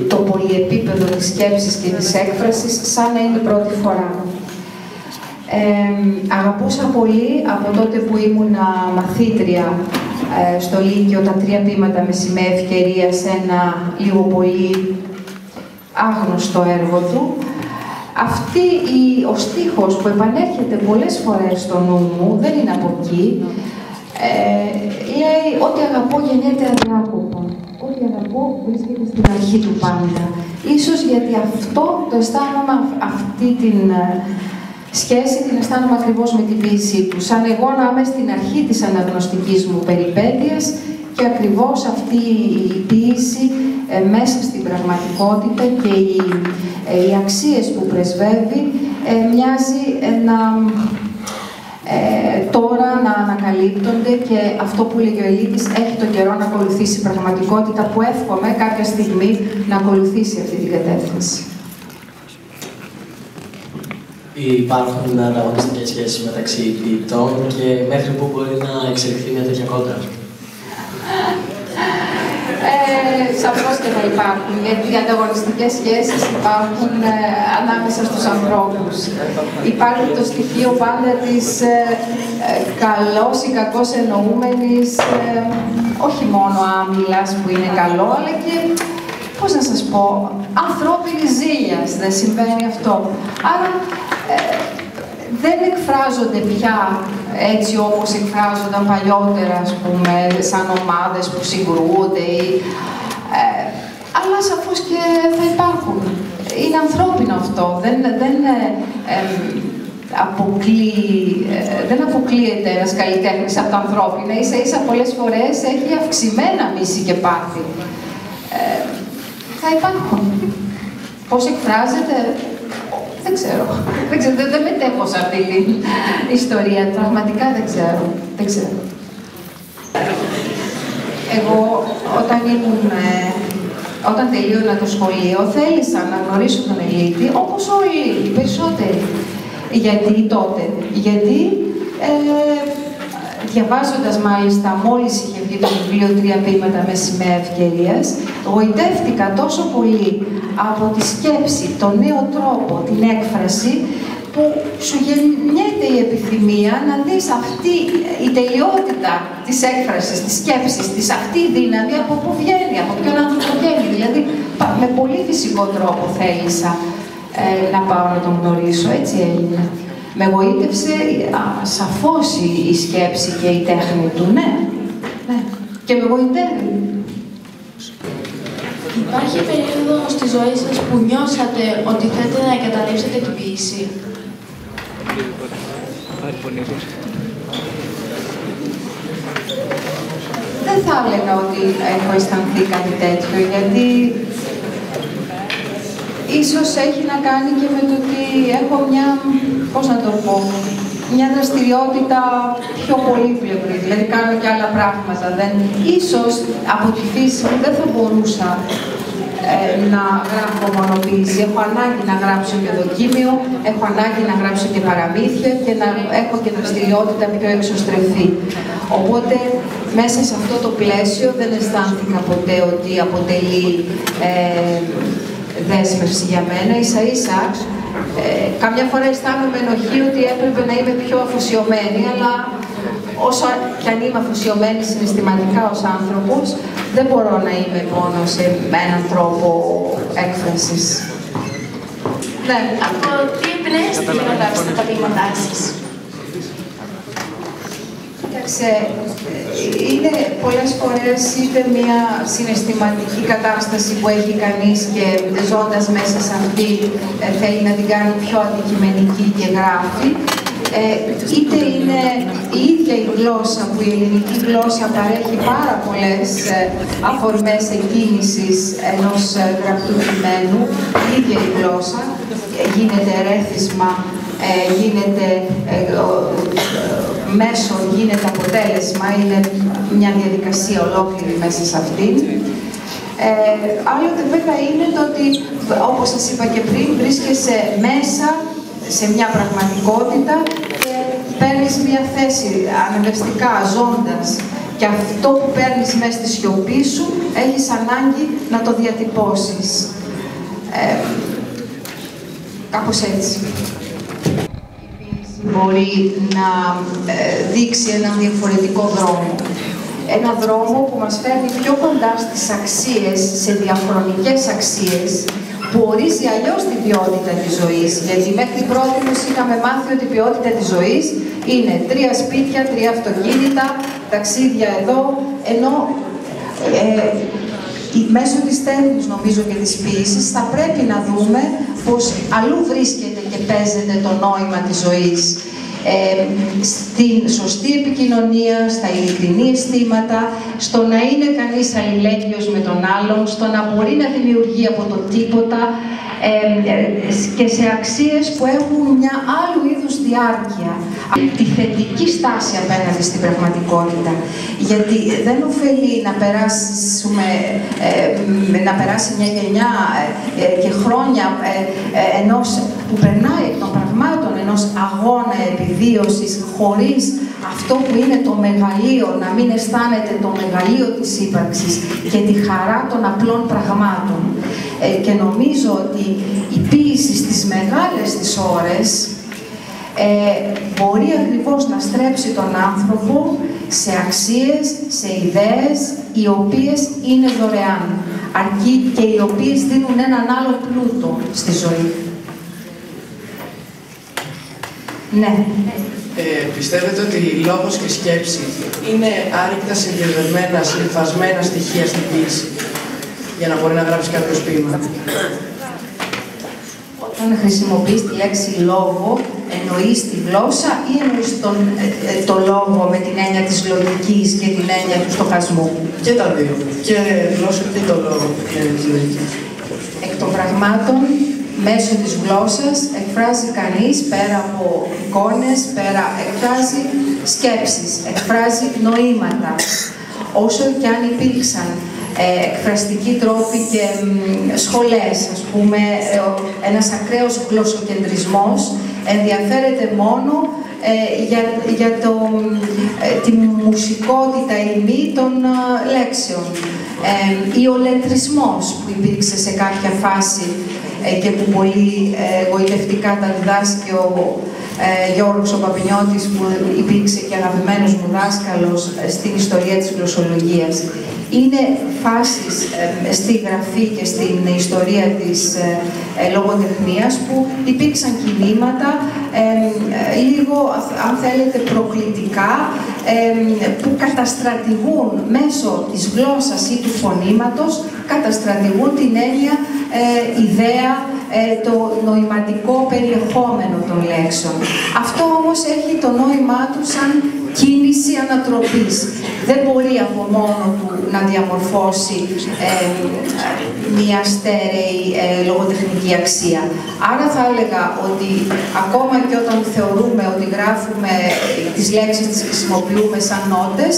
το πολυεπίπεδο της σκέψης και της έκφρασης, σαν να είναι πρώτη φορά. Αγαπούσα πολύ από τότε που ήμουνα μαθήτρια στο Λύκειο τα 3 ποίηματα με σημαία ευκαιρία σε ένα λίγο πολύ άγνωστο έργο του. Ο στίχος που επανέρχεται πολλές φορές στο νου μου, δεν είναι από εκεί, λέει «Ό,τι αγαπώ γεννιέται αδιάκοπο». Ό,τι αγαπώ βρίσκεται στην αρχή του πάντα. Ίσως γιατί αυτό το αισθάνομαι, αυτή την σχέση την αισθάνομαι ακριβώς με την ποίησή του. Σαν εγώ να είμαι στην αρχή της αναγνωστικής μου περιπέτειας και ακριβώς αυτή η ποίηση μέσα στην πραγματικότητα και οι αξίες που πρεσβεύει μοιάζει τώρα να ανακαλύπτονται, και αυτό που λέγει ο Ελίτης έχει τον καιρό να ακολουθήσει η πραγματικότητα, που εύχομαι κάποια στιγμή να ακολουθήσει αυτή την κατεύθυνση. Υπάρχουν ανταγωνιστικές σχέσεις μεταξύ ποιητών και μέχρι πού μπορεί να εξελιχθεί μια τέτοια κόντρα? Σαφώς και θα υπάρχουν, γιατί οι ανταγωνιστικές σχέσεις υπάρχουν ανάμεσα στους ανθρώπους. Υπάρχει το στοιχείο πάντα της καλός ή κακός εννοούμενης, όχι μόνο άμυλας που είναι καλό, αλλά και, πώς να σας πω, ανθρώπινης ζήλιας. Δεν συμβαίνει αυτό. Άρα δεν εκφράζονται πια έτσι όπως εκφράζονταν παλιότερα, ας πούμε, σαν ομάδες που συγκρούονται, αλλά σαφώς και θα υπάρχουν. Είναι ανθρώπινο αυτό. Δεν αποκλείεται ένας καλλιτέχνης από τα ανθρώπινα. Ίσα-ίσα πολλές φορές έχει αυξημένα μίση και πάθη. Θα υπάρχουν. Πώς εκφράζεται, δεν ξέρω. Δεν μετέχω σε αυτή την ιστορία. Πραγματικά δεν ξέρω. Εγώ όταν τελείωνα το σχολείο θέλησα να γνωρίσω τον Ελίτη, όπως όλοι οι περισσότεροι. Γιατί διαβάζοντας μάλιστα, μόλις είχε βγει το βιβλίο 3 ποίηματα με σημαία ευκαιρίας, γοητεύτηκα τόσο πολύ από τη σκέψη, τον νέο τρόπο, την έκφραση, που σου γεννιέται η επιθυμία να δεις αυτή η τελειότητα της έκφρασης, της σκέψης, της αυτή η δύναμη από πού βγαίνει, από ποιον άνθρωπο βγαίνει. Δηλαδή, με πολύ φυσικό τρόπο θέλησα να πάω να τον γνωρίσω, έτσι έγινε. Με γοήτευσε σαφώς η σκέψη και η τέχνη του, ναι. Και με γοητεύει. Υπάρχει περίοδο στη ζωή σας που νιώσατε ότι θέλετε να εγκαταλείψετε την ποίηση? Δεν θα έλεγα ότι έχω αισθανθεί κάτι τέτοιο, γιατί ίσως έχει να κάνει και με το ότι έχω μια, πώς να το πω, μια δραστηριότητα πιο πολύπλευρη, δηλαδή κάνω και άλλα πράγματα. Ίσως από τη φύση μου δεν θα μπορούσα να γράφω μόνο ποίηση. Έχω ανάγκη να γράψω και δοκίμιο, έχω ανάγκη να γράψω και παραμύθια και να έχω και δραστηριότητα πιο εξωστρεφή. Οπότε, μέσα σε αυτό το πλαίσιο δεν αισθάνθηκα ποτέ ότι αποτελεί δέσμευση για μένα. Ίσα-ίσα, καμιά φορά αισθάνομαι ενοχή ότι έπρεπε να είμαι πιο αφοσιωμένη, αλλά όσο κι αν είμαι αφοσιωμένη συναισθηματικά ως άνθρωπος, δεν μπορώ να είμαι μόνο σε έναν τρόπο έκφρασης. Ναι. Από τι εμπνέεστε για να γράψετε τα ποίηματά σας? Κοίταξε, είναι πολλές φορές είτε μια συναισθηματική κατάσταση που έχει κανείς και ζώντας μέσα σε αυτή θέλει να την κάνει πιο αντικειμενική και γράφει, είτε είναι η ίδια η γλώσσα, που η ελληνική γλώσσα παρέχει πάρα πολλές αφορμές εκκίνησης ενός γραπτού κειμένου, η ίδια η γλώσσα, γίνεται ερέθισμα, γίνεται μέσο, γίνεται αποτέλεσμα, είναι μια διαδικασία ολόκληρη μέσα σε αυτήν. Άλλοτε βέβαια είναι το ότι, όπως σας είπα και πριν, βρίσκεσαι μέσα σε μια πραγματικότητα και παίρνεις μια θέση αναγκαστικά, ζώντας. Και αυτό που παίρνεις μέσα στη σιωπή σου, έχεις ανάγκη να το διατυπώσεις. Κάπως έτσι. Μπορεί να δείξει έναν διαφορετικό δρόμο. Ένα δρόμο που μας φέρνει πιο κοντά στις αξίες, σε διαχρονικές αξίες, που ορίζει αλλιώς την ποιότητα της ζωής. Γιατί μέχρι πρώτη είχαμε μάθει ότι η ποιότητα της ζωής είναι 3 σπίτια, 3 αυτοκίνητα, ταξίδια εδώ, ενώ μέσω της τέχνης, νομίζω, και της ποίησης θα πρέπει να δούμε πως αλλού βρίσκεται και παίζεται το νόημα της ζωής. Στην σωστή επικοινωνία, στα ειλικρινή αισθήματα, στο να είναι κανείς αλληλέγγυος με τον άλλον, στο να μπορεί να δημιουργεί από το τίποτα και σε αξίες που έχουν μια άλλου είδους διάρκεια. Τη θετική στάση απέναντι στην πραγματικότητα. Γιατί δεν ωφελεί να περάσει μια γενιά και χρόνια που περνάει εκ των πραγμάτων ενός αγώνα επιβίωσης χωρίς αυτό που είναι το μεγαλείο, να μην αισθάνεται το μεγαλείο της ύπαρξης και τη χαρά των απλών πραγμάτων. Και νομίζω ότι η ποίηση στις μεγάλες τις ώρες μπορεί ακριβώς να στρέψει τον άνθρωπο σε αξίες, σε ιδέες, οι οποίες είναι δωρεάν, αρκεί και οι οποίες δίνουν έναν άλλο πλούτο στη ζωή. Ναι. Πιστεύετε ότι λόγος και σκέψη είναι άρρηκτα συνδεδεμένα, συμφασμένα στοιχεία στην ποίηση για να μπορεί να γράψει κάποιος ποίημα? Όταν χρησιμοποιείς τη λέξη λόγο, εννοείς τη γλώσσα ή εννοείς το λόγο με την έννοια της λογικής και την έννοια του στοχασμού? Και τα δύο. Και γλώσσα και το λόγο και της λογικής. Εκ των πραγμάτων, μέσω της γλώσσας εκφράζει κανείς, πέρα από εικόνες, εκφράζει σκέψεις, εκφράζει νοήματα. Όσο και αν υπήρξαν εκφραστικοί τρόποι και σχολές, ας πούμε, ένας ακραίος γλωσσοκεντρισμός ενδιαφέρεται μόνο για τη μουσικότητα ή μη των λέξεων. Ή ο λετρισμός που υπήρξε σε κάποια φάση και που πολύ γοητευτικά τα διδάσκει ο Γιώργος ο Παπινιώτης, που υπήρξε και αγαπημένος μου δάσκαλος στην ιστορία της γλωσσολογίας. Είναι φάσεις στη γραφή και στην ιστορία της λογοτεχνίας που υπήρξαν κινήματα λίγο, αν θέλετε, προκλητικά, που καταστρατηγούν μέσω της γλώσσας ή του φωνήματος, καταστρατηγούν την έννοια, ιδέα, το νοηματικό περιεχόμενο των λέξεων. Αυτό όμως έχει το νόημά του σαν κίνηση ανατροπής. Δεν μπορεί από μόνο του να διαμορφώσει μια στέρεη λογοτεχνική αξία. Άρα θα έλεγα ότι ακόμα και όταν θεωρούμε ότι γράφουμε τις λέξεις, τις χρησιμοποιούμε σαν νότες,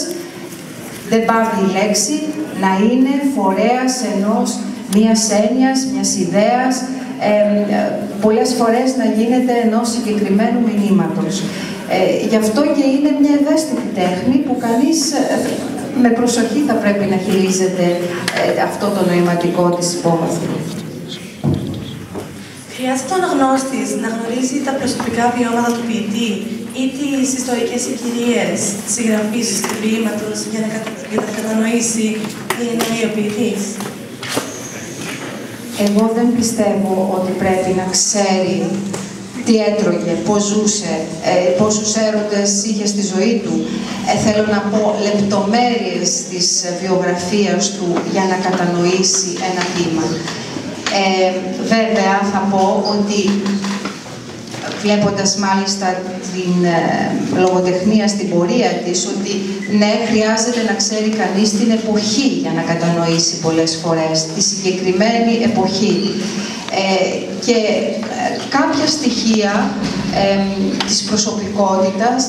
δεν πάβει η λέξη να είναι φορέας μιας έννοιας, μιας ιδέας, πολλές φορές να γίνεται ενός συγκεκριμένου μηνύματος. Γι' αυτό και είναι μια ευαίσθητη τέχνη που κανείς με προσοχή θα πρέπει να χειρίζεται αυτό το νοηματικό της υπόβαθρου. Χρειάζεται ο αναγνώστης να γνωρίζει τα προσωπικά βιώματα του ποιητή ή τις ιστορικές συγκυρίες της συγγραφής του ποίηματος για να κατανοήσει τι εννοεί ο ποιητής. Εγώ δεν πιστεύω ότι πρέπει να ξέρει τι έτρωγε, πώς ζούσε, πόσους έρωτες είχε στη ζωή του. Θέλω να πω λεπτομέρειες της βιογραφίας του για να κατανοήσει ένα ποίημα. Βέβαια θα πω ότι, βλέποντας μάλιστα την λογοτεχνία στην πορεία της, ότι ναι, χρειάζεται να ξέρει κανείς την εποχή για να κατανοήσει πολλές φορές, τη συγκεκριμένη εποχή. Και κάποια στοιχεία της προσωπικότητας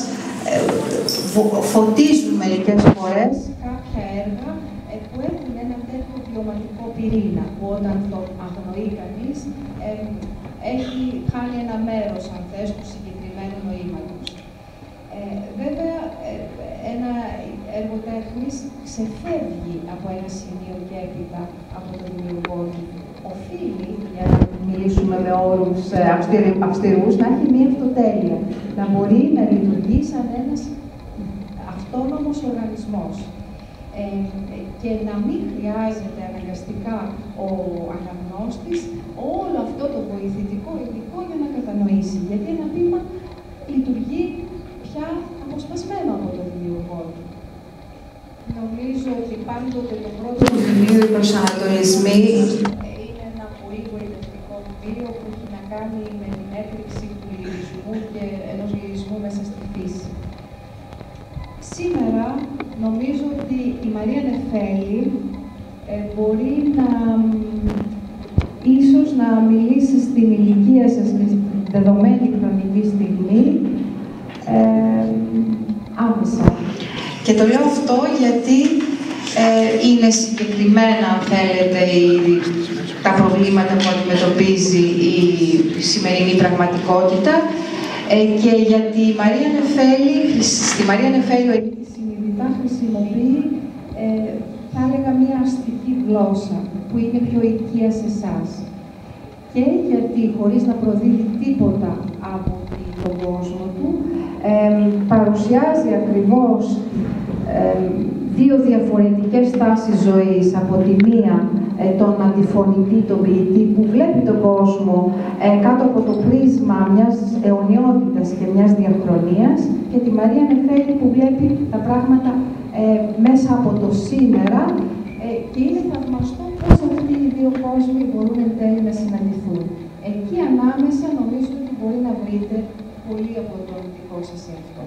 φωτίζουν μερικές φορές κάποια έργα που έχουν ένα τέτοιο βιωματικό πυρήνα, που όταν το αγνοεί κανείς έχει χάνει ένα μέρος, αν θες, του συγκεκριμένου νοήματος. Βέβαια, ένα έργο τέχνης ξεφεύγει από ένα σημείο και έπειτα από τον δημιουργό του. Οφείλει, για να μιλήσουμε με όρους αυστηρούς, να έχει μία αυτοτέλεια. Να μπορεί να λειτουργεί σαν ένας αυτόνομος οργανισμός. Και να μην χρειάζεται αναγκαστικά ο αναγνώστης όλο αυτό το βοηθητικό υλικό για να κατανοήσει. Γιατί ένα ποίημα λειτουργεί πια αποσπασμένο από τον δημιουργό του. Νομίζω ότι πάντοτε το πρώτο βιβλίο, οι προσανατολισμοί, είναι ένα πολύ βοηθητικό βιβλίο που έχει να κάνει με την έκρηξη του λυρισμού και ενός λυρισμού μέσα στη φύση. Σήμερα νομίζω ότι η Μαρία Νεφέλη μπορεί να ίσως να μιλήσει στην ηλικία σας και στην δεδομένη χρονική στιγμή άμεσα. Και το λέω αυτό γιατί είναι συγκεκριμένα, αν θέλετε, τα προβλήματα που αντιμετωπίζει η σημερινή πραγματικότητα και γιατί η Μαρία Νεφέλη, στη Μαρία Νεφέλη ο Αιγύπτης συνειδητά χρησιμοποιεί, θα έλεγα, μια αστική γλώσσα που είναι πιο οικία σε εσάς. Και γιατί, χωρίς να προδίδει τίποτα από τον κόσμο του, παρουσιάζει ακριβώς δύο διαφορετικές τάσεις ζωής. Από τη μία τον αντιφωνητή, τον ποιητή που βλέπει τον κόσμο κάτω από το πρίσμα μιας αιωνιότητας και μιας διαχρονίας, και τη Μαρία Νεφέλη που βλέπει τα πράγματα μέσα από το σήμερα, και είναι θαυμαστό πώς αυτοί οι δύο κόσμοι μπορούν εν τέλει να συναντηθούν. Εκεί ανάμεσα νομίζω ότι μπορεί να βρείτε πολύ από τον δικό σας εαυτό.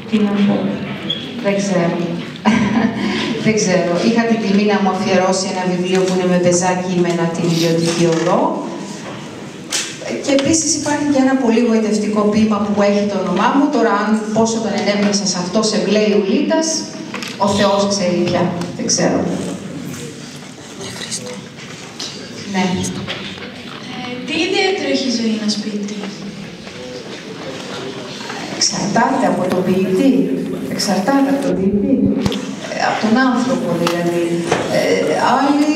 Τι να πω, δεν ξέρω. Δεν ξέρω. Είχα την τιμή να μου αφιερώσει ένα βιβλίο που είναι με πεζά κείμενα, την Ιδιωτική Οδό. Και επίσης υπάρχει και ένα πολύ γοητευτικό ποίημα που έχει το όνομά μου. Τώρα, αν πόσο τον ενέπνευσα σε αυτό σε μπλε Ιουλίτας, ο Θεός ξέρει πια. Δεν ξέρω. Ναι. Τι ιδιαίτερο έχει η ζωή ενός ποιητή? Εξαρτάται από τον ποιητή. Εξαρτάται από τον ποιητή. Από τον άνθρωπο δηλαδή. άλλοι,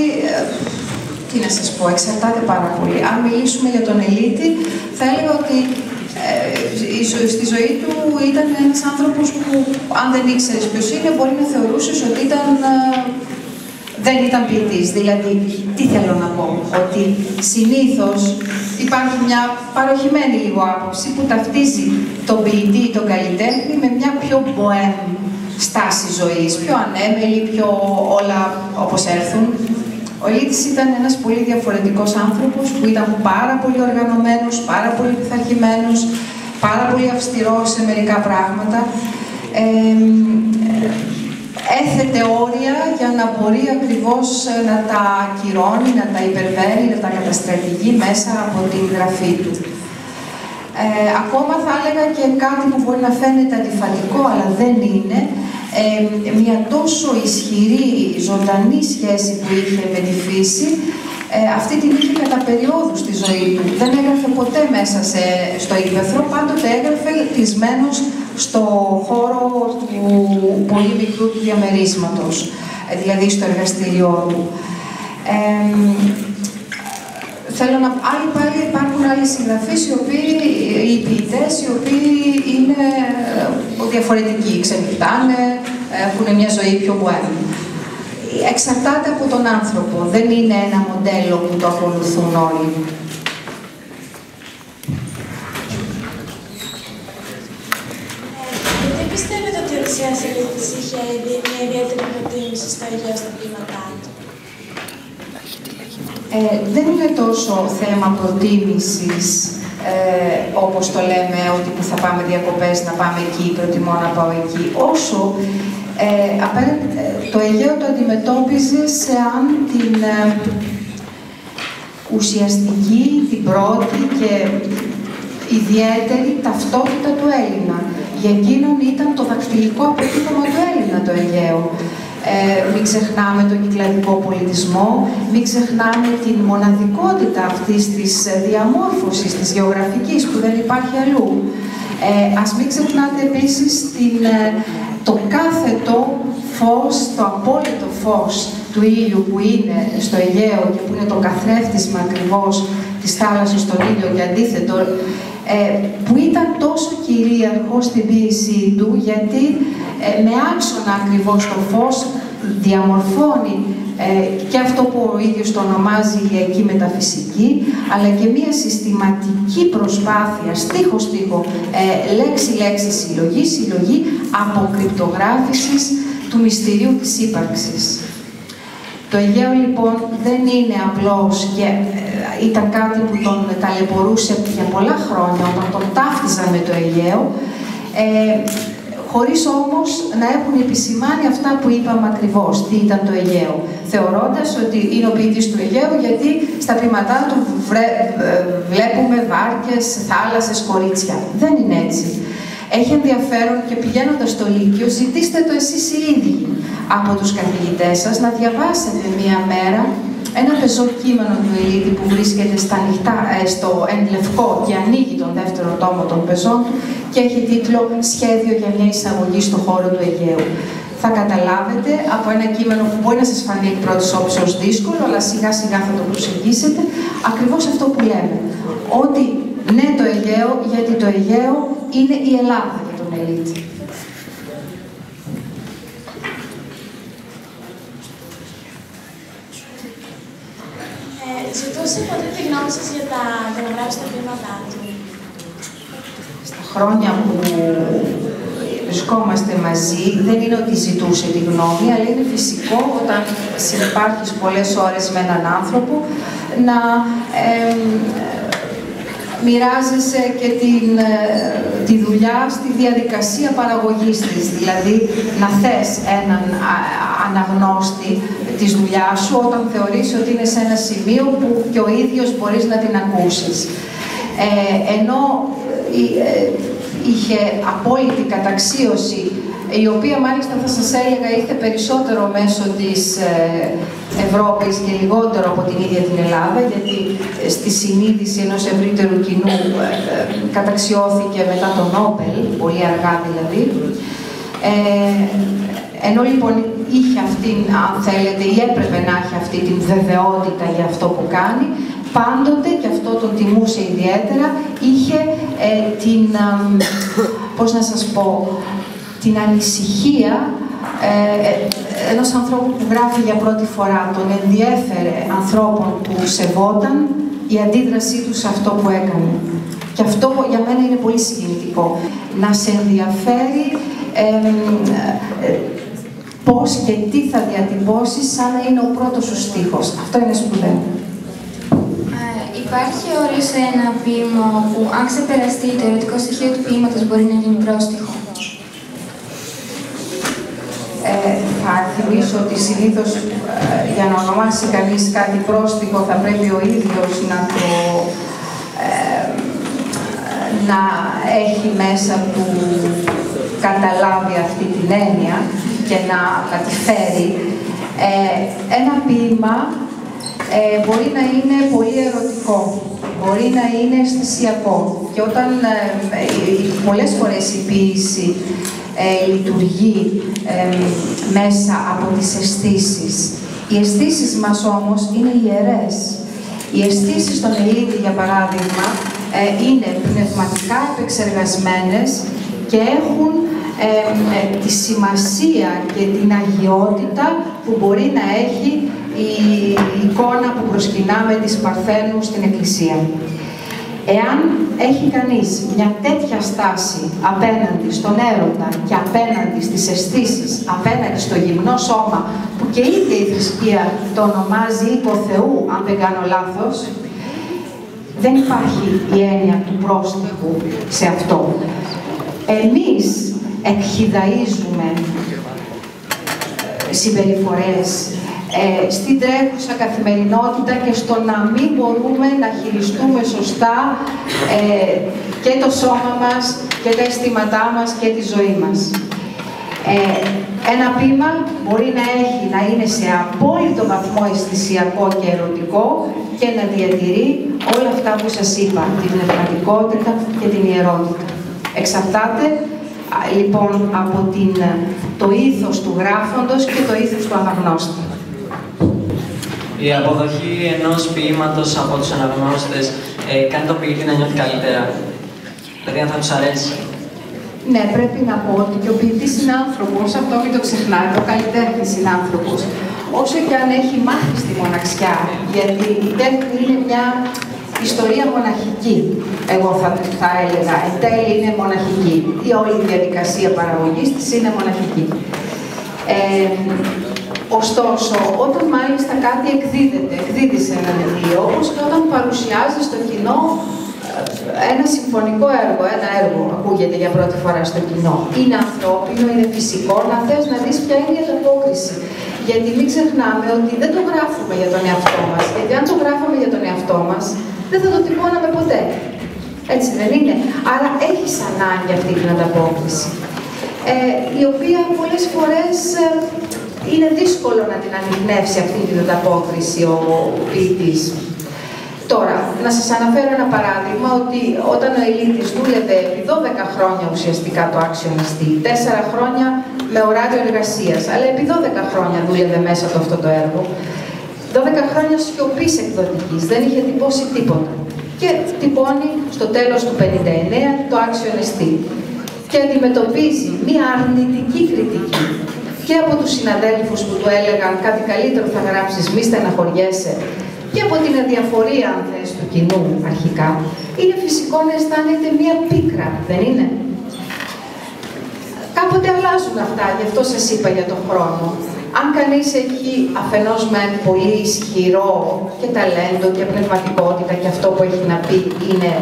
τι να σας πω, εξαρτάται πάρα πολύ. Αν μιλήσουμε για τον Ελίτη, θα έλεγα ότι στη ζωή του ήταν ένας άνθρωπος που, αν δεν ήξερες ποιος είναι, μπορεί να θεωρούσες ότι δεν ήταν ποιητής. Δηλαδή, τι θέλω να πω, ότι συνήθως υπάρχει μια παροχημένη λίγο άποψη που ταυτίζει τον ποιητή ή τον καλλιτέχνη με μια πιο μποέμ στάση ζωής, πιο ανέμελη, πιο όλα όπως έρθουν. Ο Ελίτης ήταν ένας πολύ διαφορετικός άνθρωπος που ήταν πάρα πολύ οργανωμένος, πάρα πολύ πειθαρχημένος, πάρα πολύ αυστηρός σε μερικά πράγματα. Έθετε όρια για να μπορεί ακριβώς να τα ακυρώνει, να τα υπερβαίνει, να τα καταστρατηγεί μέσα από την γραφή του. Ακόμα θα έλεγα και κάτι που μπορεί να φαίνεται αντιφατικό, αλλά δεν είναι, μια τόσο ισχυρή, ζωντανή σχέση που είχε με τη φύση, αυτή την είχε κατά περιόδους στη ζωή του. Δεν έγραφε ποτέ μέσα στο ύπαιθρο, πάντοτε έγραφε κλεισμένος στο χώρο του πολύ μικρού του διαμερίσματος, δηλαδή στο εργαστήριό του. Θέλω να πάλι υπάρχουν άλλοι συγγραφείς, οι ποιητές, οι οποίοι είναι διαφορετικοί, ξενυχτάνε, έχουν μια ζωή πιο μποέμ. Εξαρτάται από τον άνθρωπο, δεν είναι ένα μοντέλο που το ακολουθούν όλοι. Γιατί πιστεύετε ότι ο Οδυσσέας Ελίτης είχε μια ιδιαίτερη προτίμηση στο Αιγαίο στα ποίηματά του? Δεν είναι τόσο θέμα προτίμησης, όπως το λέμε, ότι που θα πάμε διακοπές, να πάμε εκεί, προτιμώ να πάω εκεί, όσο το Αιγαίο το αντιμετώπιζε σαν την ουσιαστική, την πρώτη και ιδιαίτερη ταυτότητα του Έλληνα. Για εκείνον ήταν το δακτυλικό αποτύπωμα του Έλληνα το Αιγαίο. Μην ξεχνάμε τον κυκλαδικό πολιτισμό, μην ξεχνάμε την μοναδικότητα αυτής της διαμόρφωσης, της γεωγραφικής, που δεν υπάρχει αλλού. Ας μην ξεχνάτε επίσης το κάθετο φως, το απόλυτο φως του ήλιου που είναι στο Αιγαίο και που είναι το καθρέφτισμα ακριβώς της θάλασσας στον ήλιο και αντίθετο, που ήταν τόσο κυρίαρχο στην ποίησή του, γιατί με άξονα ακριβώς το φως διαμορφώνει και αυτό που ο ίδιος το ονομάζει ηλιακή μεταφυσική, αλλά και μια συστηματική προσπάθεια, στίχο-στίχο, λέξη-λέξη, συλλογή αποκρυπτογράφησης του μυστηρίου της ύπαρξης. Το Αιγαίο λοιπόν δεν είναι απλώς και ήταν κάτι που τον ταλαιπωρούσε για πολλά χρόνια όταν τον ταύτιζαν με το Αιγαίο, χωρίς όμως να έχουν επισημάνει αυτά που είπαμε ακριβώς, τι ήταν το Αιγαίο, θεωρώντας ότι είναι ο ποιητής του Αιγαίου γιατί στα ποίηματά του βλέπουμε βάρκες, θάλασσες, κορίτσια. Δεν είναι έτσι. Έχει ενδιαφέρον και πηγαίνοντας στο Λύκειο, ζητήστε το εσείς οι ίδιοι από τους καθηγητές σας να διαβάσετε μία μέρα ένα πεζό κείμενο του Ελίτη που βρίσκεται στο εν λευκό και ανοίγει τον δεύτερο τόμο των πεζών του και έχει τίτλο «Σχέδιο για μια εισαγωγή στο χώρο του Αιγαίου». Θα καταλάβετε από ένα κείμενο που μπορεί να σας φανεί εκ πρώτης όψεως δύσκολο, αλλά σιγά σιγά θα το προσεγγίσετε, ακριβώς αυτό που λέμε. Ότι ναι το Αιγαίο, γιατί το Αιγαίο είναι η Ελλάδα για τον Ελίτη. Ζητούσε ποτέ τη γνώμη σας για να γράψει τα ποίηματά του? Στα χρόνια που βρισκόμαστε μαζί, δεν είναι ότι ζητούσε τη γνώμη, αλλά είναι φυσικό όταν συνυπάρχεις πολλές ώρες με έναν άνθρωπο να μοιράζεσαι και τη δουλειά στη διαδικασία παραγωγής της, δηλαδή να θες έναν αναγνώστη της δουλειάς σου όταν θεωρείς ότι είναι σε ένα σημείο που και ο ίδιος μπορείς να την ακούσεις. Ενώ είχε απόλυτη καταξίωση, η οποία μάλιστα θα σας έλεγα ήρθε περισσότερο μέσω της Ευρώπης και λιγότερο από την ίδια την Ελλάδα, γιατί στη συνείδηση ενός ευρύτερου κοινού καταξιώθηκε μετά τον Νόμπελ, πολύ αργά δηλαδή. Ενώ λοιπόν είχε αυτήν, αν θέλετε, ή έπρεπε να έχει αυτή την βεβαιότητα για αυτό που κάνει, πάντοτε, και αυτό τον τιμούσε ιδιαίτερα, είχε την, πώς να σας πω, την ανησυχία ενός ανθρώπου που γράφει για πρώτη φορά. Τον ενδιέφερε ανθρώπων που σεβόταν η αντίδρασή του σε αυτό που έκανε. Και αυτό για μένα είναι πολύ συγκινητικό. Να σε ενδιαφέρει πώς και τι θα διατυπώσεις σαν να είναι ο πρώτος σου στίχος. Αυτό είναι σπουδαίο. Υπάρχει όριο σε ένα ποίημα που αν ξεπεραστεί το ερωτικό στοιχείο του ποίηματος μπορεί να γίνει πρόστιχο? Θα θυμίσω ότι συνήθως για να ονομάσει κανείς κάτι πρόστιχο θα πρέπει ο ίδιος να έχει μέσα του καταλάβει αυτή την έννοια και να τη φέρει. Ένα ποίημα μπορεί να είναι πολύ ερωτικό, μπορεί να είναι αισθησιακό, και όταν πολλές φορές η ποίηση λειτουργεί μέσα από τις αισθήσεις. Οι αισθήσεις μας όμως είναι ιερές. Οι αισθήσεις των Ελλήνη, για παράδειγμα, είναι πνευματικά επεξεργασμένες και έχουν τη σημασία και την αγιότητα που μπορεί να έχει η εικόνα που προσκυνάμε της Παρθένου στην Εκκλησία. Εάν έχει κανείς μια τέτοια στάση απέναντι στον έρωτα και απέναντι στις αισθήσεις, απέναντι στο γυμνό σώμα, που και η ίδια η θρησκεία το ονομάζει οίκο Θεού, αν δεν κάνω λάθος, δεν υπάρχει η έννοια του πρόστιχου σε αυτό. Εμείς εκχυδαΐζουμε συμπεριφορές στην τρέχουσα καθημερινότητα και στο να μην μπορούμε να χειριστούμε σωστά και το σώμα μας και τα αισθήματά μας και τη ζωή μας. Ένα ποίημα μπορεί να είναι σε απόλυτο βαθμό αισθησιακό και ερωτικό και να διατηρεί όλα αυτά που σας είπα, την πνευματικότητα και την ιερότητα. Εξαρτάται λοιπόν από το ήθος του γράφοντος και το ήθος του αναγνώστη. Η αποδοχή ενός ποίηματος από τους αναγνώστες κάνει το ποιητή να νιώθει καλύτερα. Δηλαδή, αν θα τους αρέσει. Ναι, πρέπει να πω ότι και ο ποιητής είναι άνθρωπος, αυτό μην το ξεχνάτε, ο καλλιτέχνης είναι άνθρωπος. Όσο και αν έχει μάθει στη μοναξιά, γιατί η τέχνη είναι μια ιστορία μοναχική, εγώ θα έλεγα. Εν τέλει είναι μοναχική. Η όλη διαδικασία παραγωγής της είναι μοναχική. Ωστόσο, όταν μάλιστα κάτι εκδίδει σε ένα βιβλίο, όπως και όταν παρουσιάζει στο κοινό ένα συμφωνικό έργο, ένα έργο ακούγεται για πρώτη φορά στο κοινό. Είναι ανθρώπινο, είναι φυσικό να θες να δεις ποια είναι η ανταπόκριση. Γιατί μην ξεχνάμε ότι δεν το γράφουμε για τον εαυτό μας. Γιατί αν το γράφαμε για τον εαυτό μας, δεν θα το τυπώναμε ποτέ. Έτσι δεν είναι? Άρα έχεις ανάγκη αυτή την ανταπόκριση. Η οποία πολλές φορές είναι δύσκολο να την ανιχνεύσει αυτή την ανταπόκριση ο ποιητής. Τώρα, να σας αναφέρω ένα παράδειγμα, ότι όταν ο Ελίτης δούλευε επί 12 χρόνια ουσιαστικά το άξιο νηστή, 4 χρόνια με ωράριο εργασίας, αλλά επί 12 χρόνια δούλευε μέσα από αυτό το έργο, 12 χρόνια σιωπής εκδοτικής, δεν είχε τυπώσει τίποτα. Και τυπώνει στο τέλος του 59 το άξιο νηστή. Και αντιμετωπίζει μία αρνητική κριτική και από τους συναδέλφους που του έλεγαν κάτι καλύτερο θα γράψεις, μη στεναχωριέσαι, και από την αδιαφορία, αν θες, του κοινού αρχικά. Είναι φυσικό να αισθάνεται μία πίκρα, δεν είναι? Κάποτε αλλάζουν αυτά, γι' αυτό σας είπα για τον χρόνο. Αν κανείς έχει αφενός με πολύ ισχυρό και ταλέντο και πνευματικότητα και αυτό που έχει να πει είναι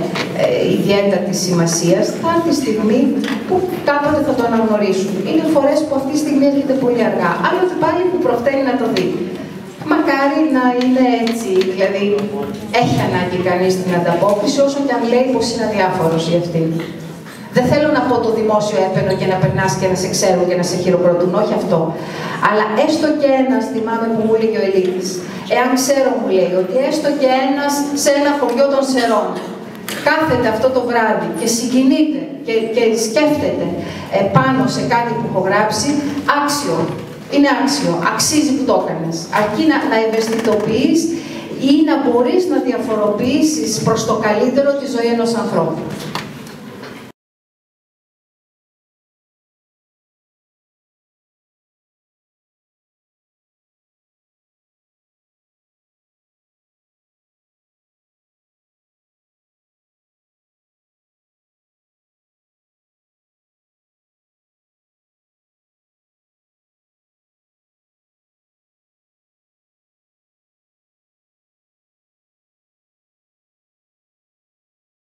ιδιαίτερα της σημασίας, θα έρθει η στιγμή που κάποτε θα το αναγνωρίσουν. Είναι φορές που αυτή η στιγμή έρχεται πολύ αργά, άλλοτε πάλι που προφταίνει να το δει. Μακάρι να είναι έτσι, δηλαδή έχει ανάγκη κανείς την ανταπόκριση, όσο και αν λέει πως είναι αδιάφορος για αυτήν. Δεν θέλω να πω το δημόσιο έπαινο και να περνάς και να σε ξέρουν και να σε χειροκροτούν, όχι αυτό. Αλλά έστω και ένας, θυμάμαι που μου έλεγε ο Ελίτης, εάν ξέρω, μου λέει, ότι έστω και ένας σε ένα χωριό των Σερών κάθεται αυτό το βράδυ και συγκινείται και σκέφτεται πάνω σε κάτι που έχω γράψει, άξιο είναι άξιο, αξίζει που το έκανες. Αρκεί να ευαισθητοποιείς ή να μπορείς να διαφοροποιήσεις προς το καλύτερο τη ζωή ενός ανθρώπου.